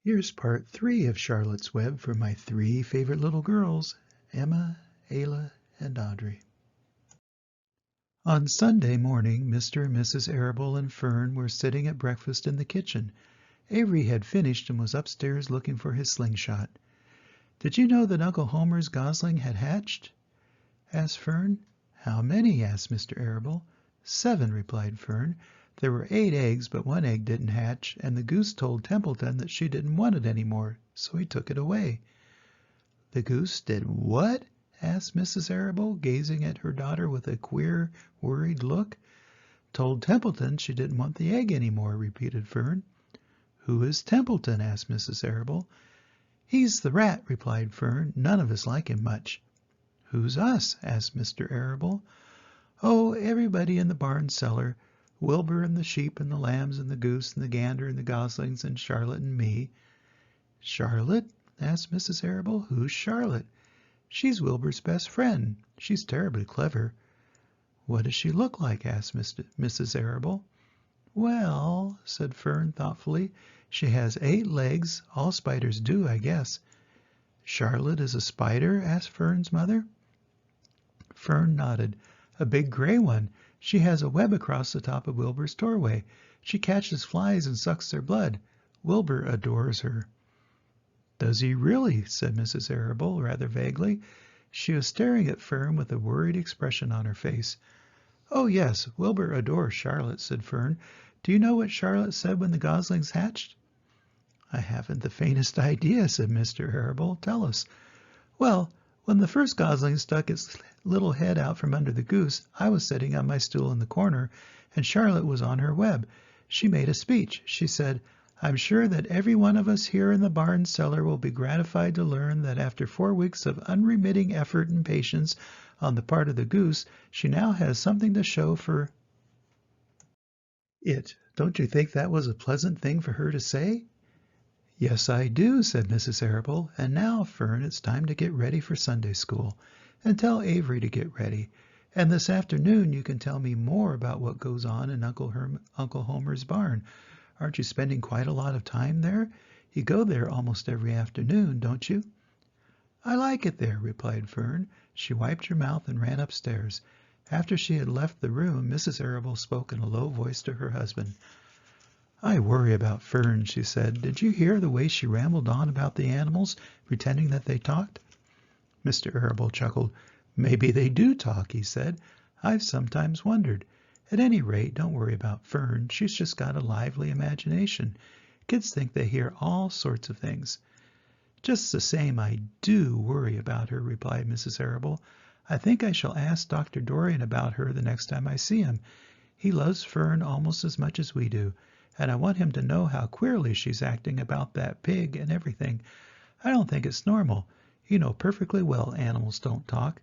Here's part 3 of Charlotte's Web for my 3 favorite little girls, Emma, Ayla, and Audrey. On Sunday morning, Mr. and Mrs. Arable and Fern were sitting at breakfast in the kitchen. Avery had finished and was upstairs looking for his slingshot. "Did you know that Uncle Homer's gosling had hatched?" asked Fern. "How many?" asked Mr. Arable. "7," replied Fern. "There were 8 eggs, but 1 egg didn't hatch, and the goose told Templeton that she didn't want it any more, so he took it away." "The goose did what?" asked Mrs. Arable, gazing at her daughter with a queer, worried look. "Told Templeton she didn't want the egg any more," repeated Fern. "Who is Templeton?" asked Mrs. Arable. "He's the rat," replied Fern. "None of us like him much." "Who's us?" asked Mr. Arable. "Oh, everybody in the barn cellar. Wilbur and the sheep and the lambs and the goose and the gander and the goslings and Charlotte and me." "Charlotte?" asked Mrs. Arable. "Who's Charlotte?" "She's Wilbur's best friend. She's terribly clever." "What does she look like?" asked Mrs. Arable. "Well," said Fern thoughtfully, "she has 8 legs. All spiders do, I guess." "Charlotte is a spider?" asked Fern's mother. Fern nodded. "A big gray one. She has a web across the top of Wilbur's doorway. She catches flies and sucks their blood. Wilbur adores her." "Does he really?" said Mrs. Arable, rather vaguely. She was staring at Fern with a worried expression on her face. "Oh, yes, Wilbur adores Charlotte," said Fern. "Do you know what Charlotte said when the goslings hatched?" "I haven't the faintest idea," said Mr. Arable. "Tell us." "Well, when the first gosling stuck its little head out from under the goose, I was sitting on my stool in the corner, and Charlotte was on her web. She made a speech. She said, 'I'm sure that every one of us here in the barn cellar will be gratified to learn that after 4 weeks of unremitting effort and patience on the part of the goose, she now has something to show for it.' Don't you think that was a pleasant thing for her to say?" "Yes, I do," said Mrs. Arable. "And now, Fern, it's time to get ready for Sunday school. And tell Avery to get ready. And this afternoon you can tell me more about what goes on in Uncle Homer's barn. Aren't you spending quite a lot of time there? You go there almost every afternoon, don't you?" "I like it there," replied Fern. She wiped her mouth and ran upstairs. After she had left the room, Mrs. Arable spoke in a low voice to her husband. "I worry about Fern," she said. "Did you hear the way she rambled on about the animals, pretending that they talked?" Mr. Arable chuckled. "Maybe they do talk," he said. "I've sometimes wondered. At any rate, don't worry about Fern. She's just got a lively imagination. Kids think they hear all sorts of things." "Just the same, I do worry about her," replied Mrs. Arable. "I think I shall ask Dr. Dorian about her the next time I see him. He loves Fern almost as much as we do, and I want him to know how queerly she's acting about that pig and everything. I don't think it's normal. You know perfectly well animals don't talk."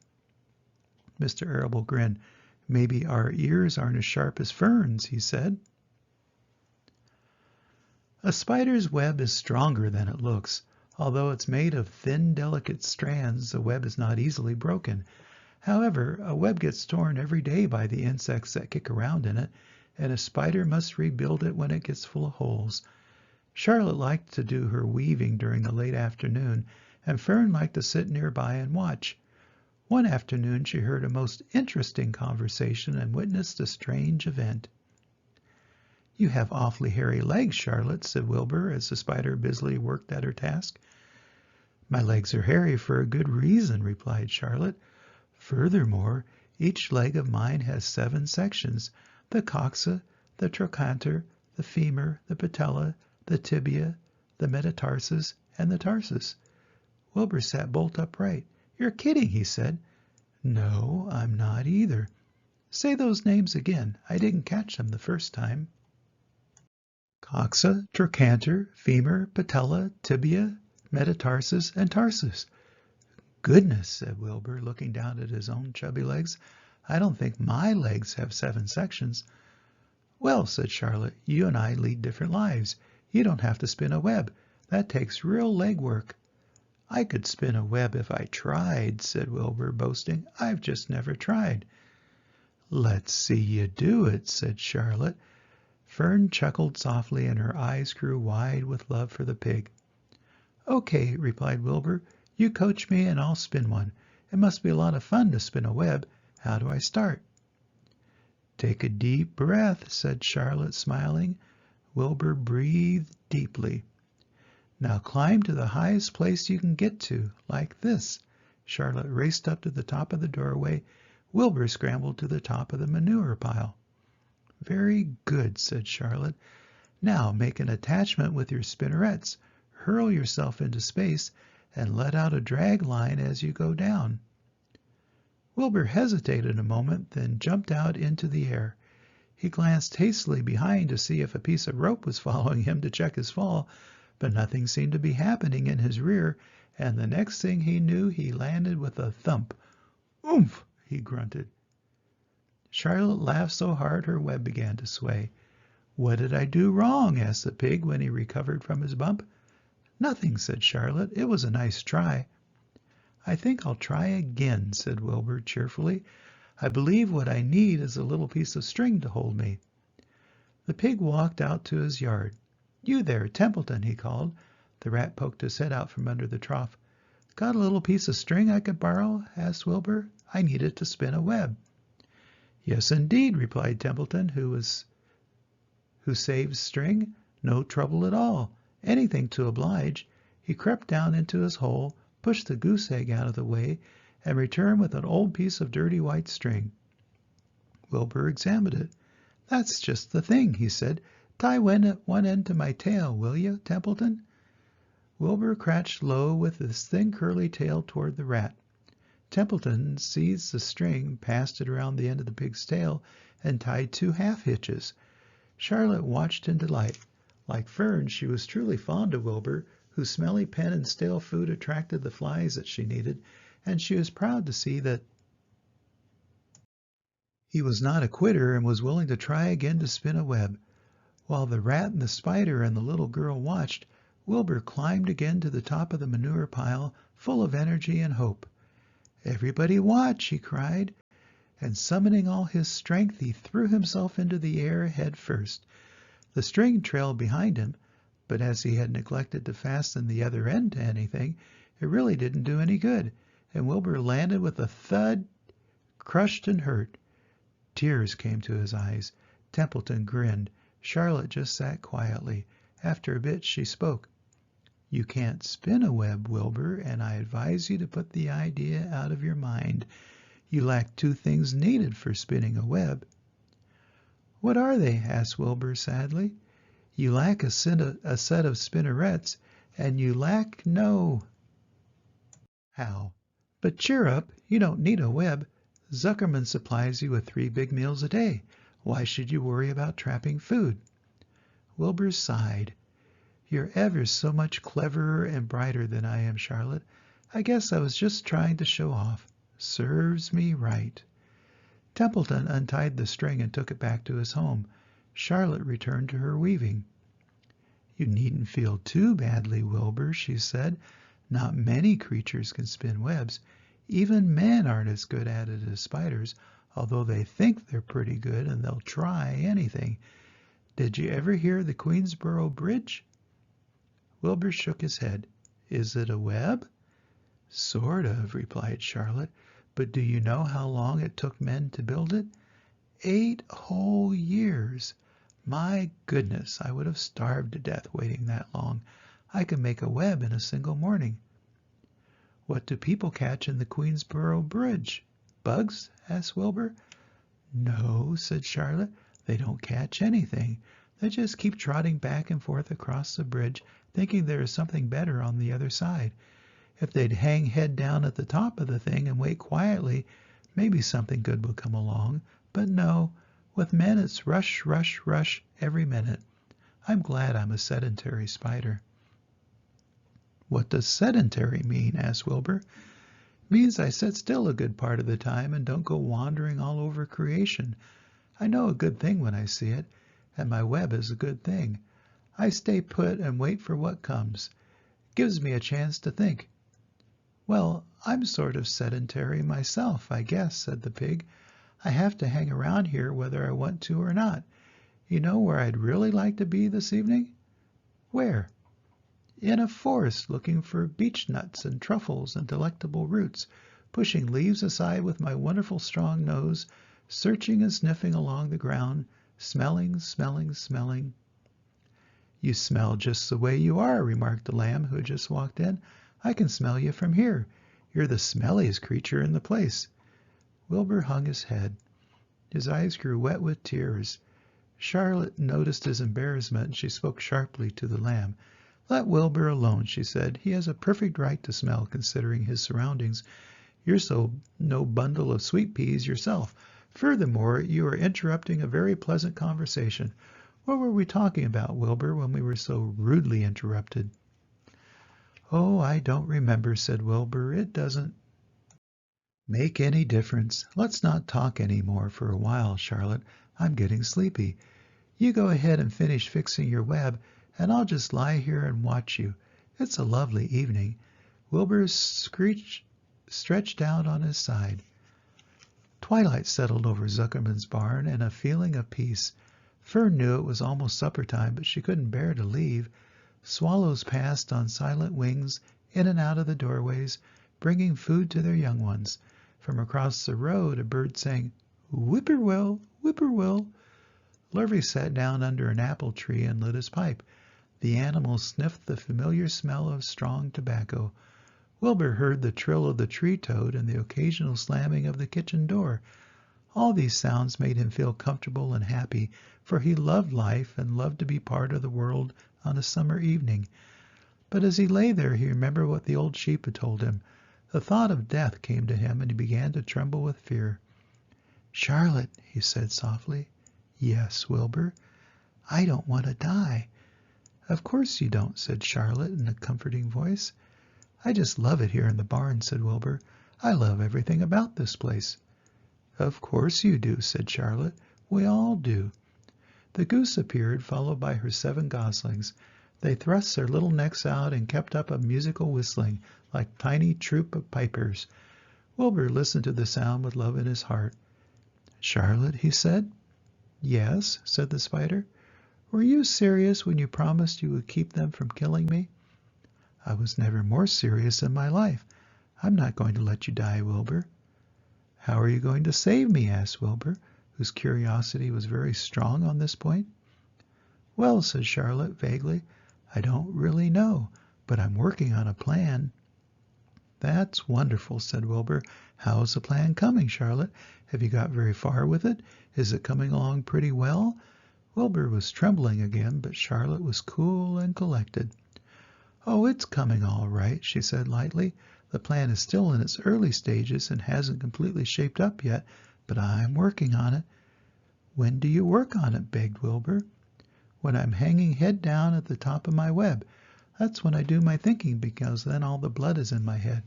Mr. Arable grinned. "Maybe our ears aren't as sharp as Fern's," he said. A spider's web is stronger than it looks. Although it's made of thin, delicate strands, the web is not easily broken. However, a web gets torn every day by the insects that kick around in it, and a spider must rebuild it when it gets full of holes. Charlotte liked to do her weaving during the late afternoon, and Fern liked to sit nearby and watch. One afternoon she heard a most interesting conversation and witnessed a strange event. "You have awfully hairy legs, Charlotte," said Wilbur as the spider busily worked at her task. "My legs are hairy for a good reason," replied Charlotte. "Furthermore, each leg of mine has 7 sections: the coxa, the trochanter, the femur, the patella, the tibia, the metatarsus, and the tarsus." Wilbur sat bolt upright. "You're kidding," he said. "No, I'm not either." "Say those names again. I didn't catch them the first time." "Coxa, trochanter, femur, patella, tibia, metatarsus, and tarsus." "Goodness," said Wilbur, looking down at his own chubby legs. "I don't think my legs have 7 sections." "Well," said Charlotte, "you and I lead different lives. You don't have to spin a web. That takes real leg work." "I could spin a web if I tried," said Wilbur, boasting. "I've just never tried." "Let's see you do it," said Charlotte. Fern chuckled softly, and her eyes grew wide with love for the pig. "Okay," replied Wilbur. "You coach me and I'll spin one. It must be a lot of fun to spin a web. How do I start?" "Take a deep breath," said Charlotte, smiling. Wilbur breathed deeply. "Now climb to the highest place you can get to, like this." Charlotte raced up to the top of the doorway. Wilbur scrambled to the top of the manure pile. "Very good," said Charlotte. "Now make an attachment with your spinnerets. Hurl yourself into space and let out a drag line as you go down." Wilbur hesitated a moment, then jumped out into the air. He glanced hastily behind to see if a piece of rope was following him to check his fall, but nothing seemed to be happening in his rear, and the next thing he knew he landed with a thump. "Oomph!" he grunted. Charlotte laughed so hard her web began to sway. "What did I do wrong?" asked the pig when he recovered from his bump. "Nothing," said Charlotte. "It was a nice try." "I think I'll try again," said Wilbur cheerfully. "I believe what I need is a little piece of string to hold me." The pig walked out to his yard. "You there, Templeton," he called. The rat poked his head out from under the trough. "Got a little piece of string I could borrow?" asked Wilbur. "I need it to spin a web." "Yes, indeed," replied Templeton, who saves string. "No trouble at all. Anything to oblige." He crept down into his hole, pushed the goose egg out of the way, and returned with an old piece of dirty white string. Wilbur examined it. "That's just the thing," he said. "Tie one end to my tail, will you, Templeton?" Wilbur crouched low with his thin curly tail toward the rat. Templeton seized the string, passed it around the end of the pig's tail, and tied 2 half hitches. Charlotte watched in delight. Like Fern, she was truly fond of Wilbur, whose smelly pen and stale food attracted the flies that she needed, and she was proud to see that he was not a quitter and was willing to try again to spin a web. While the rat and the spider and the little girl watched, Wilbur climbed again to the top of the manure pile, full of energy and hope. "Everybody watch!" he cried, and summoning all his strength, he threw himself into the air head first. The string trailed behind him, but as he had neglected to fasten the other end to anything, it really didn't do any good, and Wilbur landed with a thud, crushed and hurt. Tears came to his eyes. Templeton grinned. Charlotte just sat quietly. After a bit she spoke. "You can't spin a web, Wilbur, and I advise you to put the idea out of your mind. You lack 2 things needed for spinning a web." "What are they?" asked Wilbur sadly. "You lack a set of spinnerets, and you lack how. But cheer up, you don't need a web. Zuckerman supplies you with 3 big meals a day. Why should you worry about trapping food?" Wilbur sighed. "You're ever so much cleverer and brighter than I am, Charlotte. I guess I was just trying to show off. Serves me right." Templeton untied the string and took it back to his home. Charlotte returned to her weaving. "You needn't feel too badly, Wilbur," she said. "Not many creatures can spin webs. Even men aren't as good at it as spiders, although they think they're pretty good and they'll try anything. Did you ever hear the Queensboro Bridge?" Wilbur shook his head. "Is it a web?" "Sort of," replied Charlotte. "But do you know how long it took men to build it? 8 whole years. My goodness, I would have starved to death waiting that long. I could make a web in a single morning." "What do people catch in the Queensboro Bridge? Bugs?" asked Wilbur. "No," said Charlotte. "They don't catch anything. They just keep trotting back and forth across the bridge, thinking there is something better on the other side. If they'd hang head down at the top of the thing and wait quietly, maybe something good would come along. But no, with men it's rush, rush, rush every minute. I'm glad I'm a sedentary spider." "What does sedentary mean?" asked Wilbur. "Means I sit still a good part of the time and don't go wandering all over creation. I know a good thing when I see it, and my web is a good thing. I stay put and wait for what comes. Gives me a chance to think." "Well, I'm sort of sedentary myself, I guess," said the pig. "I have to hang around here whether I want to or not. You know where I'd really like to be this evening?" "Where?" in a forest looking for beech nuts and truffles and delectable roots, pushing leaves aside with my wonderful strong nose, searching and sniffing along the ground, smelling, smelling, smelling. You smell just the way you are, remarked the lamb who had just walked in. I can smell you from here. You're the smelliest creature in the place. Wilbur hung his head. His eyes grew wet with tears. Charlotte noticed his embarrassment, and she spoke sharply to the lamb. Let Wilbur alone, she said. He has a perfect right to smell, considering his surroundings. You're no bundle of sweet peas yourself. Furthermore, you are interrupting a very pleasant conversation. What were we talking about, Wilbur, when we were so rudely interrupted? Oh, I don't remember, said Wilbur. It doesn't make any difference. Let's not talk any more for a while, Charlotte. I'm getting sleepy. You go ahead and finish fixing your web, and I'll just lie here and watch you. It's a lovely evening. Wilbur stretched out on his side. Twilight settled over Zuckerman's barn, and a feeling of peace. Fern knew it was almost supper time, but she couldn't bear to leave. Swallows passed on silent wings in and out of the doorways, bringing food to their young ones. From across the road, a bird sang, "Whippoorwill, whippoorwill." Lurvy sat down under an apple tree and lit his pipe. The animal sniffed the familiar smell of strong tobacco. Wilbur heard the trill of the tree toad and the occasional slamming of the kitchen door. All these sounds made him feel comfortable and happy, for he loved life and loved to be part of the world on a summer evening. But as he lay there, he remembered what the old sheep had told him. The thought of death came to him, and he began to tremble with fear. "Charlotte," he said softly. "Yes, Wilbur." "I don't want to die." "Of course you don't," said Charlotte in a comforting voice. "I just love it here in the barn," said Wilbur. "I love everything about this place." "Of course you do," said Charlotte. "We all do." The goose appeared, followed by her 7 goslings. They thrust their little necks out and kept up a musical whistling, like a tiny troop of pipers. Wilbur listened to the sound with love in his heart. "Charlotte," he said. "Yes," said the spider. "Were you serious when you promised you would keep them from killing me?" "I was never more serious in my life. I'm not going to let you die, Wilbur." "How are you going to save me?" asked Wilbur, whose curiosity was very strong on this point. "Well," said Charlotte vaguely, "I don't really know, but I'm working on a plan." "That's wonderful," said Wilbur. "How is the plan coming, Charlotte? Have you got very far with it? Is it coming along pretty well?" Wilbur was trembling again, but Charlotte was cool and collected. "Oh, it's coming all right," she said lightly. "The plan is still in its early stages and hasn't completely shaped up yet, but I'm working on it." "When do you work on it?" begged Wilbur. "When I'm hanging head down at the top of my web. That's when I do my thinking, because then all the blood is in my head."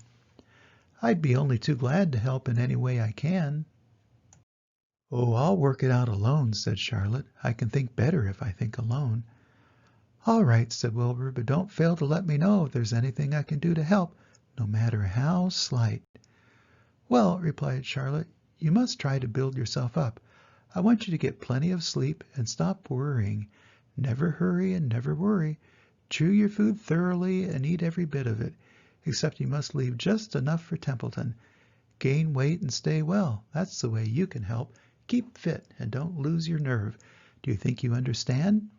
"I'd be only too glad to help in any way I can." "Oh, I'll work it out alone," said Charlotte. "I can think better if I think alone." "All right," said Wilbur, "but don't fail to let me know if there's anything I can do to help, no matter how slight." "Well," replied Charlotte, "you must try to build yourself up. I want you to get plenty of sleep and stop worrying. Never hurry and never worry. Chew your food thoroughly and eat every bit of it, except you must leave just enough for Templeton. Gain weight and stay well. That's the way you can help. Keep fit and don't lose your nerve. Do you think you understand?"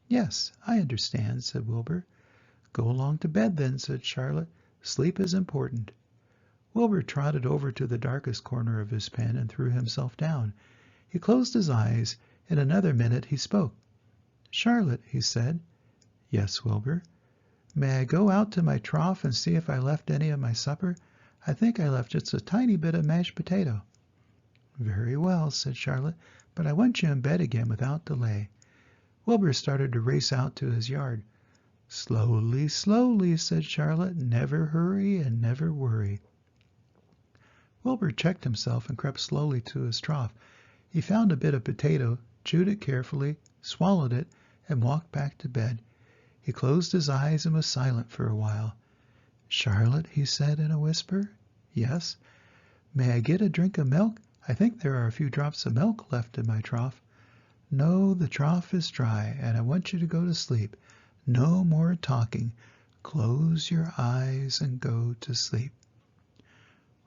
"Yes, I understand," said Wilbur. "Go along to bed then," said Charlotte. "Sleep is important." Wilbur trotted over to the darkest corner of his pen and threw himself down. He closed his eyes. In another minute he spoke. "Charlotte," he said. "Yes, Wilbur." "May I go out to my trough and see if I left any of my supper? I think I left just a tiny bit of mashed potato." "Very well," said Charlotte, "but I want you in bed again without delay." Wilbur started to race out to his yard. "Slowly, slowly," said Charlotte. "Never hurry and never worry." Wilbur checked himself and crept slowly to his trough. He found a bit of potato, chewed it carefully, swallowed it, and walked back to bed. He closed his eyes and was silent for a while. "Charlotte," he said in a whisper. "Yes." "May I get a drink of milk? I think there are a few drops of milk left in my trough." "No, the trough is dry, and I want you to go to sleep. No more talking. Close your eyes and go to sleep.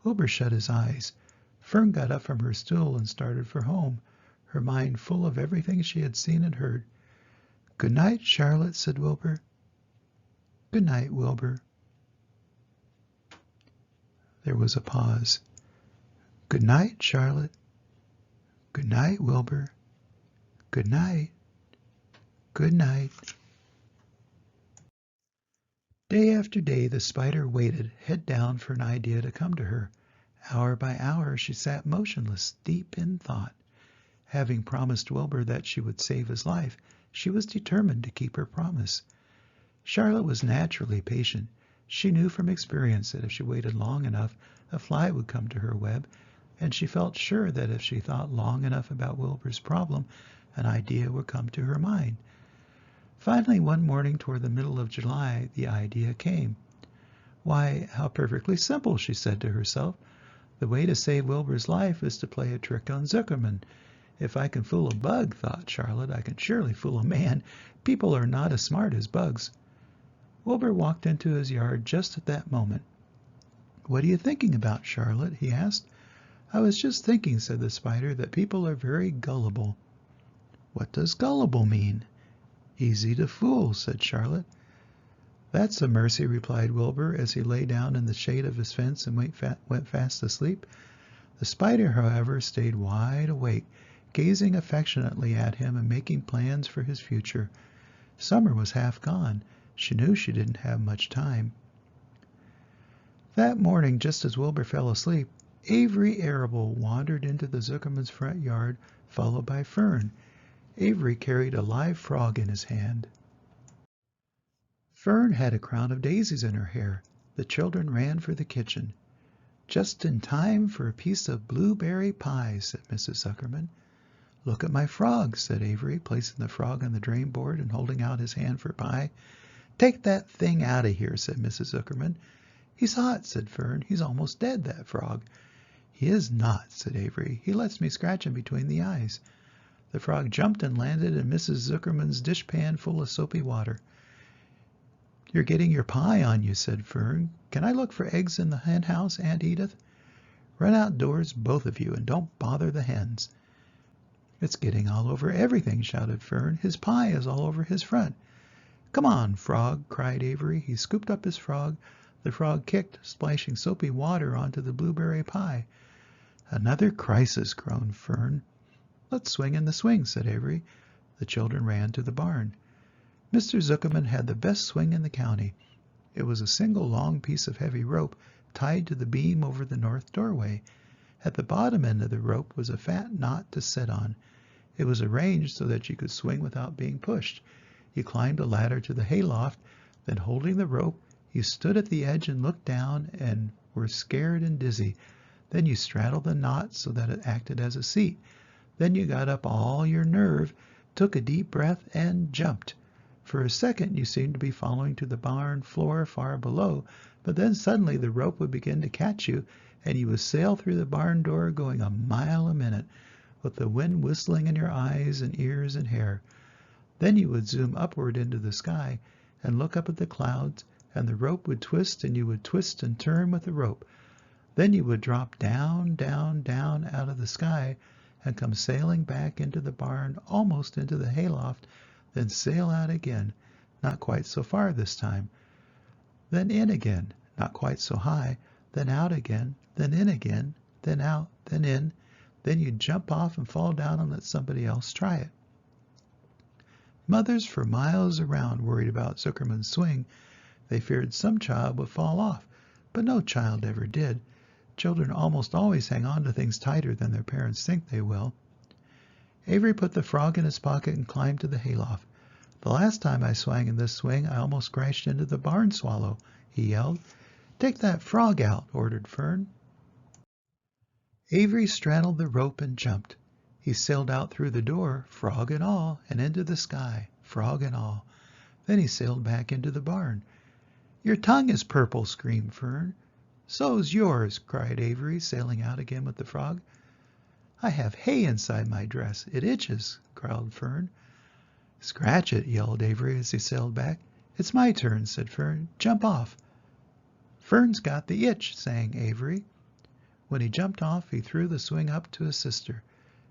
Wilbur shut his eyes. Fern got up from her stool and started for home, her mind full of everything she had seen and heard. "Good night, Charlotte," said Wilbur. "Good night, Wilbur." There was a pause. "Good night, Charlotte." "Good night, Wilbur." "Good night." "Good night." Day after day the spider waited, head down, for an idea to come to her. Hour by hour she sat motionless, deep in thought. Having promised Wilbur that she would save his life, she was determined to keep her promise. Charlotte was naturally patient. She knew from experience that if she waited long enough, a fly would come to her web, and she felt sure that if she thought long enough about Wilbur's problem, an idea would come to her mind. Finally, one morning toward the middle of July, the idea came. "Why, how perfectly simple," she said to herself. "The way to save Wilbur's life is to play a trick on Zuckerman. If I can fool a bug," thought Charlotte, "I can surely fool a man. People are not as smart as bugs." Wilbur walked into his yard just at that moment. "What are you thinking about, Charlotte?" he asked. "I was just thinking," said the spider, "that people are very gullible." "What does gullible mean?" "Easy to fool," said Charlotte. "That's a mercy," replied Wilbur, as he lay down in the shade of his fence and went fast asleep. The spider, however, stayed wide awake, gazing affectionately at him and making plans for his future. Summer was half gone. She knew she didn't have much time. That morning, just as Wilbur fell asleep, Avery Arable wandered into the Zuckerman's front yard, followed by Fern. Avery carried a live frog in his hand. Fern had a crown of daisies in her hair. The children ran for the kitchen. "Just in time for a piece of blueberry pie," said Mrs. Zuckerman. "Look at my frog," said Avery, placing the frog on the drain board and holding out his hand for pie. "Take that thing out of here," said Mrs. Zuckerman. "He's hot," said Fern. "He's almost dead, that frog." "He is not," said Avery. "He lets me scratch him between the eyes." The frog jumped and landed in Mrs. Zuckerman's dishpan full of soapy water. "You're getting your pie on you," said Fern. "Can I look for eggs in the hen house, Aunt Edith?" "Run outdoors, both of you, and don't bother the hens." "It's getting all over everything," shouted Fern. "His pie is all over his front." "Come on, frog," cried Avery. He scooped up his frog. The frog kicked, splashing soapy water onto the blueberry pie. "Another crisis," groaned Fern. "Let's swing in the swing," said Avery. The children ran to the barn. Mr. Zuckerman had the best swing in the county. It was a single long piece of heavy rope tied to the beam over the north doorway. At the bottom end of the rope was a fat knot to sit on. It was arranged so that you could swing without being pushed. You climbed a ladder to the hayloft, then holding the rope, you stood at the edge and looked down and were scared and dizzy. Then you straddled the knot so that it acted as a seat. Then you got up all your nerve, took a deep breath, and jumped. For a second you seemed to be falling to the barn floor far below, but then suddenly the rope would begin to catch you, and you would sail through the barn door going a mile a minute, with the wind whistling in your eyes and ears and hair. Then you would zoom upward into the sky and look up at the clouds, and the rope would twist, and you would twist and turn with the rope. Then you would drop down, down, down out of the sky and come sailing back into the barn, almost into the hayloft, then sail out again, not quite so far this time, then in again, not quite so high, then out again, then in again, then out, then in, then you'd jump off and fall down and let somebody else try it. Mothers for miles around worried about Zuckerman's swing. They feared some child would fall off, but no child ever did. Children almost always hang on to things tighter than their parents think they will. Avery put the frog in his pocket and climbed to the hayloft. "The last time I swung in this swing, I almost crashed into the barn swallow," he yelled. "Take that frog out," ordered Fern. Avery straddled the rope and jumped. He sailed out through the door, frog and all, and into the sky, frog and all. Then he sailed back into the barn. "Your tongue is purple," screamed Fern. "So's yours," cried Avery, sailing out again with the frog. "I have hay inside my dress. It itches," growled Fern. "Scratch it," yelled Avery as he sailed back. "It's my turn," said Fern. "Jump off." "Fern's got the itch," sang Avery. When he jumped off, he threw the swing up to his sister.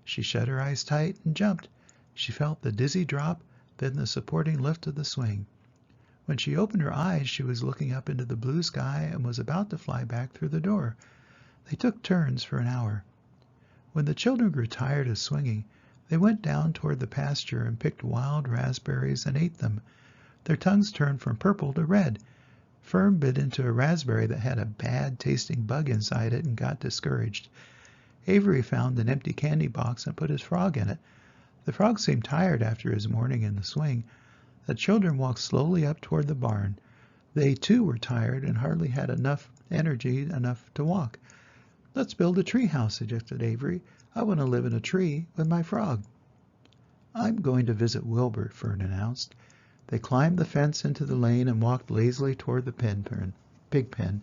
She shut her eyes tight and jumped. She felt the dizzy drop, then the supporting lift of the swing. When she opened her eyes, she was looking up into the blue sky and was about to fly back through the door. They took turns for an hour. When the children grew tired of swinging, they went down toward the pasture and picked wild raspberries and ate them. Their tongues turned from purple to red. Fern bit into a raspberry that had a bad-tasting bug inside it and got discouraged. Avery found an empty candy box and put his frog in it. The frog seemed tired after his morning in the swing. The children walked slowly up toward the barn. They, too, were tired and hardly had energy enough to walk. "Let's build a tree house," suggested Avery. "I want to live in a tree with my frog." "I'm going to visit Wilbur," Fern announced. They climbed the fence into the lane and walked lazily toward the pig pen.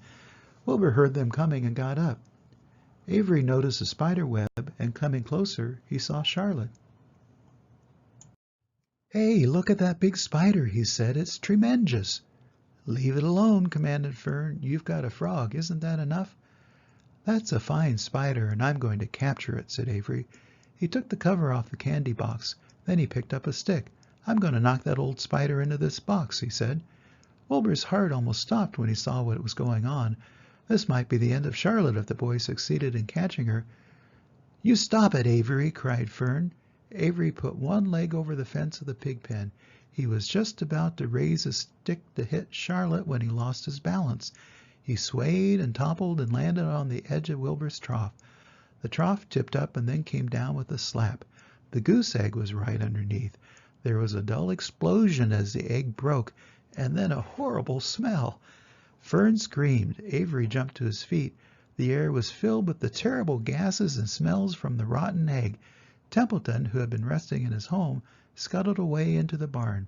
Wilbur heard them coming and got up. Avery noticed a spider web, and coming closer, he saw Charlotte. "Hey, look at that big spider," he said. "It's tremendous." "Leave it alone," commanded Fern. "You've got a frog. Isn't that enough?" "That's a fine spider, and I'm going to capture it," said Avery. He took the cover off the candy box. Then he picked up a stick. "I'm going to knock that old spider into this box," he said. Wilbur's heart almost stopped when he saw what was going on. This might be the end of Charlotte if the boy succeeded in catching her. "You stop it, Avery!" cried Fern. Avery put one leg over the fence of the pig pen. He was just about to raise his stick to hit Charlotte when he lost his balance. He swayed and toppled and landed on the edge of Wilbur's trough. The trough tipped up and then came down with a slap. The goose egg was right underneath. There was a dull explosion as the egg broke, and then a horrible smell. Fern screamed. Avery jumped to his feet. The air was filled with the terrible gases and smells from the rotten egg. Templeton, who had been resting in his home, scuttled away into the barn.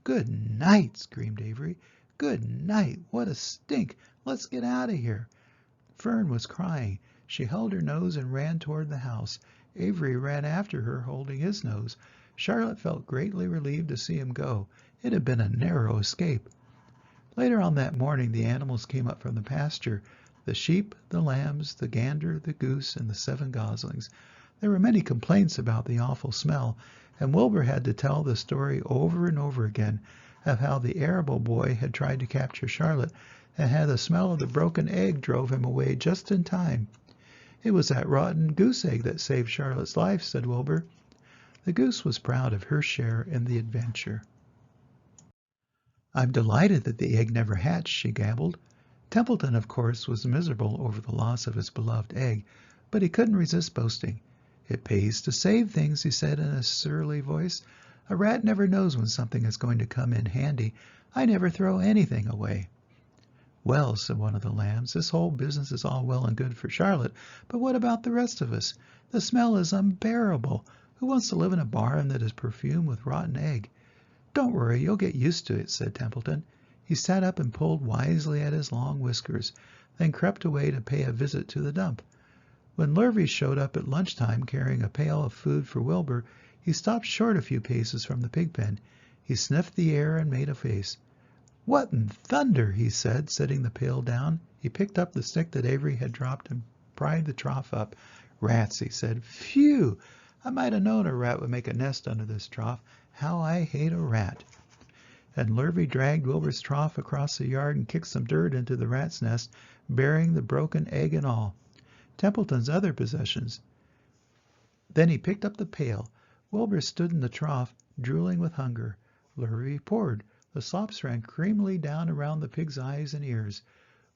"Good night!" screamed Avery. "Good night! What a stink! Let's get out of here!" Fern was crying. She held her nose and ran toward the house. Avery ran after her, holding his nose. Charlotte felt greatly relieved to see him go. It had been a narrow escape. Later on that morning the animals came up from the pasture, the sheep, the lambs, the gander, the goose, and the 7 goslings. There were many complaints about the awful smell, and Wilbur had to tell the story over and over again of how the arable boy had tried to capture Charlotte, and how the smell of the broken egg drove him away just in time. "It was that rotten goose egg that saved Charlotte's life," said Wilbur. The goose was proud of her share in the adventure. "I'm delighted that the egg never hatched," she gabbled. Templeton, of course, was miserable over the loss of his beloved egg, but he couldn't resist boasting. "It pays to save things," he said in a surly voice. "A rat never knows when something is going to come in handy. I never throw anything away." "Well," said one of the lambs, "this whole business is all well and good for Charlotte, but what about the rest of us? The smell is unbearable. Who wants to live in a barn that is perfumed with rotten egg?" "Don't worry, you'll get used to it," said Templeton. He sat up and pulled wisely at his long whiskers, then crept away to pay a visit to the dump. When Lurvy showed up at lunchtime carrying a pail of food for Wilbur, he stopped short a few paces from the pig pen. He sniffed the air and made a face. "What in thunder!" he said, setting the pail down. He picked up the stick that Avery had dropped and pried the trough up. "Rats," he said. "Phew! I might have known a rat would make a nest under this trough. How I hate a rat!" And Lurvy dragged Wilbur's trough across the yard and kicked some dirt into the rat's nest, burying the broken egg and all. Templeton's other possessions. Then he picked up the pail. Wilbur stood in the trough, drooling with hunger. Lurvy poured. The slops ran creamily down around the pig's eyes and ears.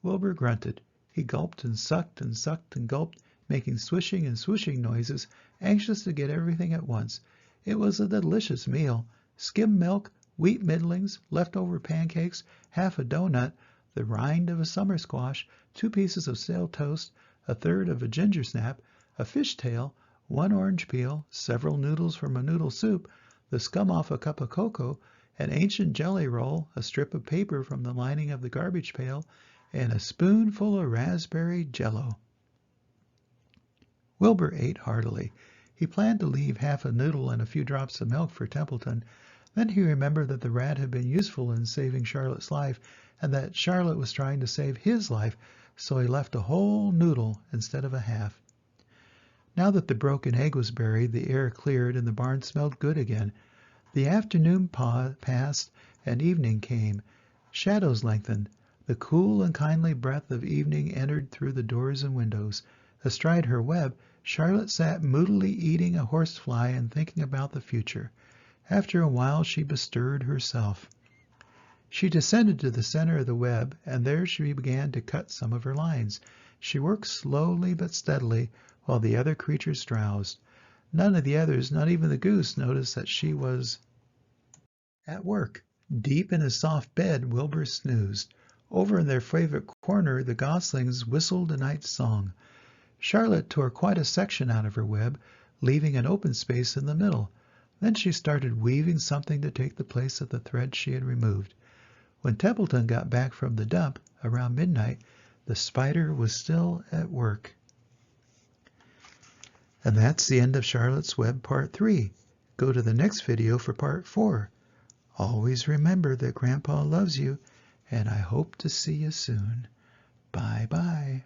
Wilbur grunted. He gulped and sucked and gulped, making swishing and swooshing noises, anxious to get everything at once. It was a delicious meal. Skim milk, wheat middlings, leftover pancakes, half a doughnut, the rind of a summer squash, 2 pieces of stale toast, a third of a ginger snap, a fish tail, 1 orange peel, several noodles from a noodle soup, the scum off a cup of cocoa, an ancient jelly roll, a strip of paper from the lining of the garbage pail, and a spoonful of raspberry jello. Wilbur ate heartily. He planned to leave half a noodle and a few drops of milk for Templeton. Then he remembered that the rat had been useful in saving Charlotte's life and that Charlotte was trying to save his life, so he left a whole noodle instead of a half. Now that the broken egg was buried, the air cleared and the barn smelled good again. The afternoon passed and evening came. Shadows lengthened. The cool and kindly breath of evening entered through the doors and windows. Astride her web, Charlotte sat moodily eating a horsefly and thinking about the future. After a while she bestirred herself. She descended to the center of the web, and there she began to cut some of her lines. She worked slowly but steadily, while the other creatures drowsed. None of the others, not even the goose, noticed that she was at work. Deep in his soft bed, Wilbur snoozed. Over in their favorite corner, the goslings whistled a night song. Charlotte tore quite a section out of her web, leaving an open space in the middle. Then she started weaving something to take the place of the thread she had removed. When Templeton got back from the dump around midnight, the spider was still at work. And that's the end of Charlotte's Web Part 3. Go to the next video for Part 4. Always remember that Grandpa loves you, and I hope to see you soon. Bye-bye.